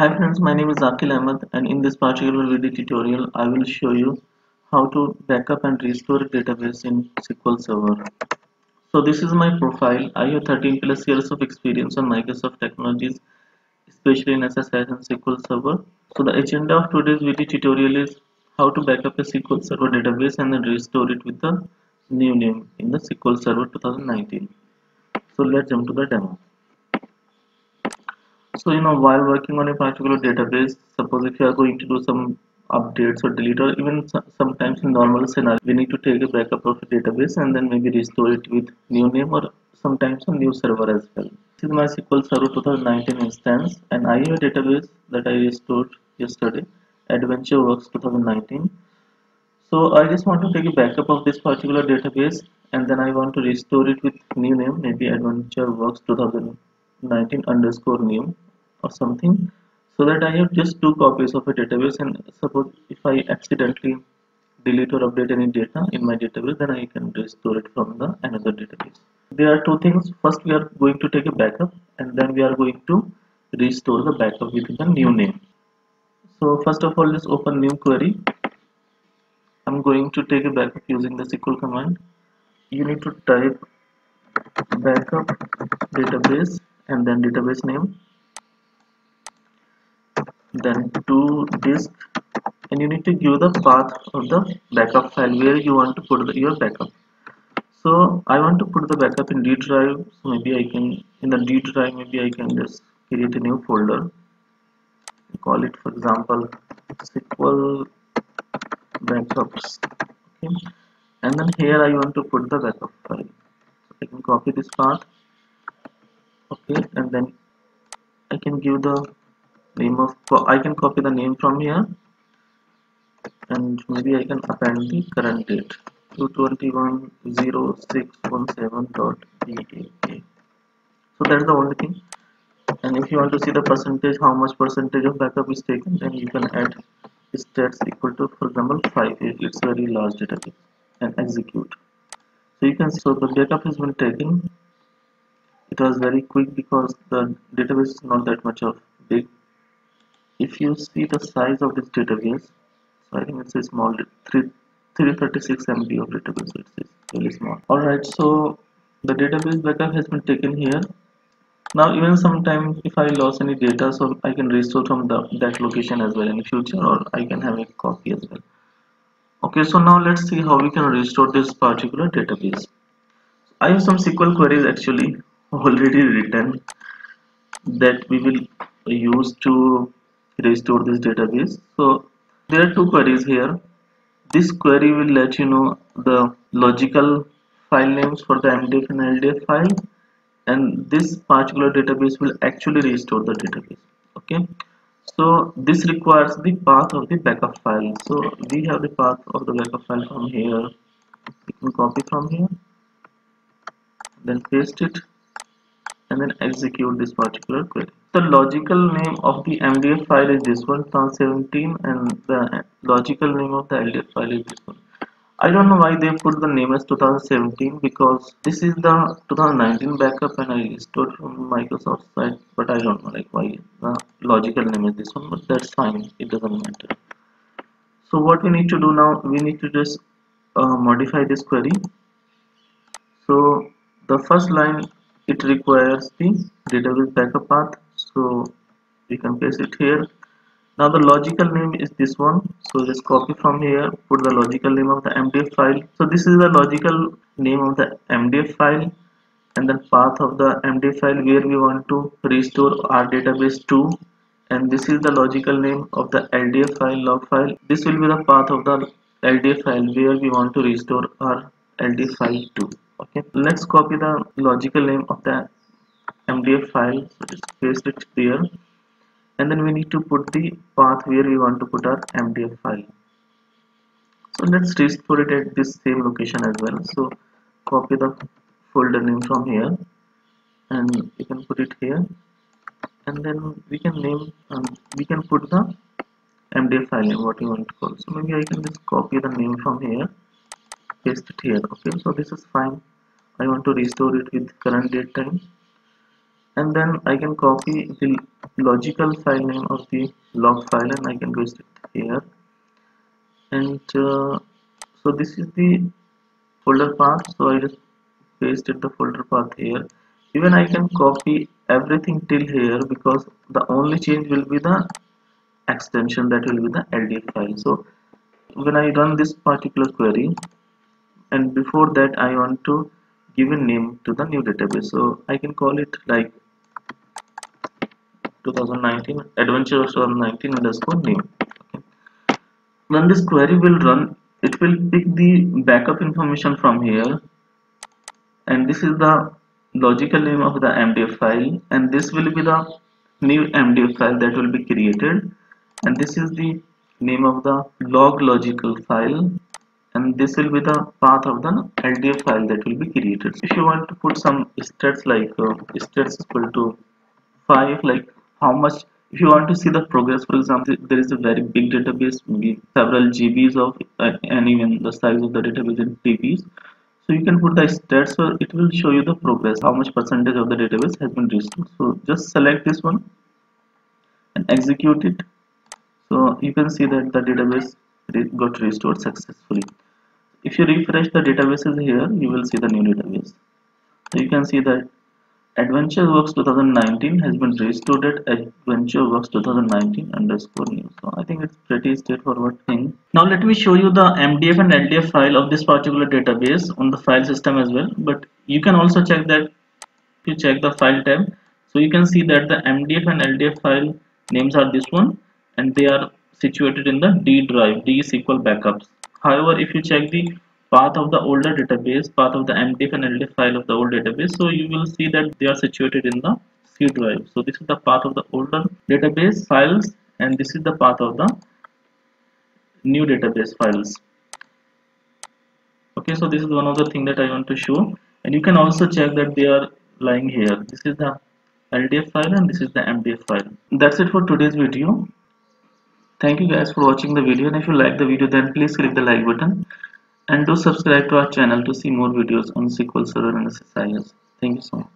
Hi friends, my name is Akil Ahmed and in this particular video tutorial I will show you how to backup and restore a database in SQL Server. So this is my profile. I have 13 plus years of experience on Microsoft technologies, especially in SSIS and SQL Server. So the agenda of today's video tutorial is how to backup a SQL Server database and then restore it with the new name in the SQL Server 2019. So let's jump to the demo. So, while working on a particular database, suppose if you are going to do some updates or delete, or even sometimes in normal scenario, we need to take a backup of a database and then maybe restore it with new name or sometimes a new server as well. This is my SQL Server 2019 instance, and I have a database that I restored yesterday, AdventureWorks 2019. So I just want to take a backup of this particular database and then I want to restore it with new name, maybe AdventureWorks 2019 underscore new or something, so that I have just two copies of a database, and suppose if I accidentally delete or update any data in my database, then I can restore it from the another database. There are two things. First, we are going to take a backup and then we are going to restore the backup with the new name. So first of all, just open new query. I'm going to take a backup using the SQL command. You need to type backup database and then database name, then to disk, and you need to give the path of the backup file where you want to put your backup. So I want to put the backup in D drive, so maybe I can, in the D drive, maybe I can just create a new folder, call it for example SQL backups. Okay, and then here I want to put the backup file. So I can copy this path. Okay, and then I can give the name of, I can copy the name from here and maybe I can append the current date 221.0617.BAA. So that's the only thing. And if you want to see the percentage, how much percentage of backup is taken, then you can add stats equal to, for example, 5. It's very large database, and execute. So you can see, so the backup has been taken. It was very quick because the database is not that much of big. If you see the size of this database, so I think it's a small 336 MB of database, so it's really small. Alright, so the database backup has been taken here. Now even sometimes if I lost any data, so I can restore from that location as well in the future, or I can have a copy as well. Okay, so now let's see how we can restore this particular database. I have some SQL queries actually already written that we will use to restore this database. So there are two queries here. This query will let you know the logical file names for the MDF and LDF file, and this particular database will actually restore the database. Okay, so this requires the path of the backup file. So we have the path of the backup file from here. We can copy from here, then paste it, and then execute this particular query. The logical name of the MDF file is this one, 2017, and the logical name of the LDF file is this one. I don't know why they put the name as 2017, because this is the 2019 backup and I restored from Microsoft site, but I don't know like why the logical name is this one, but that's fine, it doesn't matter. So what we need to do now, we need to just modify this query. So the first line, it requires the database backup path, so we can paste it here. Now the logical name is this one, so just copy from here, put the logical name of the MDF file. So this is the logical name of the MDF file, and then path of the MDF file where we want to restore our database to, and this is the logical name of the LDF file, log file. This will be the path of the LDF file where we want to restore our LDF file to. Okay, let's copy the logical name of the MDF file, so just paste it there, and then we need to put the path where we want to put our MDF file. So let's restore it at this same location as well. So copy the folder name from here and you can put it here, and then we can name, we can put the MDF file name what you want to call. So maybe I can just copy the name from here, paste it here. Okay, so this is fine. I want to restore it with current date time. and then I can copy the logical file name of the log file and I can paste it here. And so this is the folder path, so I just pasted the folder path here. Even I can copy everything till here, because the only change will be the extension, that will be the LDF file. So when I run this particular query, and before that I want to give a name to the new database, so I can call it like 2019 adventure 2019 underscore name. When this query will run, it will pick the backup information from here, and this is the logical name of the MDF file, and this will be the new MDF file that will be created, and this is the name of the log logical file, and this will be the path of the LDF file that will be created. If you want to put some stats like stats equal to 5, like how much, if you want to see the progress, for example, there is a very big database, maybe several GBs of and even the size of the database in TBs, so you can put the stats, so it will show you the progress, how much percentage of the database has been restored. So just select this one and execute it. So you can see that the database got restored successfully. If you refresh the databases here, you will see the new database. So you can see that AdventureWorks 2019 has been restored at AdventureWorks 2019 underscore new. So I think it's pretty straightforward thing. Now let me show you the MDF and LDF file of this particular database on the file system as well. But you can also check that if you check the file tab. So you can see that the MDF and LDF file names are this one, and they are situated in the D drive, D SQL backups. However, if you check the path of the older database, path of the MDF and LDF file of the old database, so you will see that they are situated in the C drive. So this is the path of the older database files, and this is the path of the new database files. Okay, so this is one of the thing that I want to show, and you can also check that they are lying here. This is the LDF file and this is the MDF file. That's it for today's video. Thank you guys for watching the video, and if you like the video, then please click the like button and do subscribe to our channel to see more videos on SQL Server and SSIS. Thank you so much.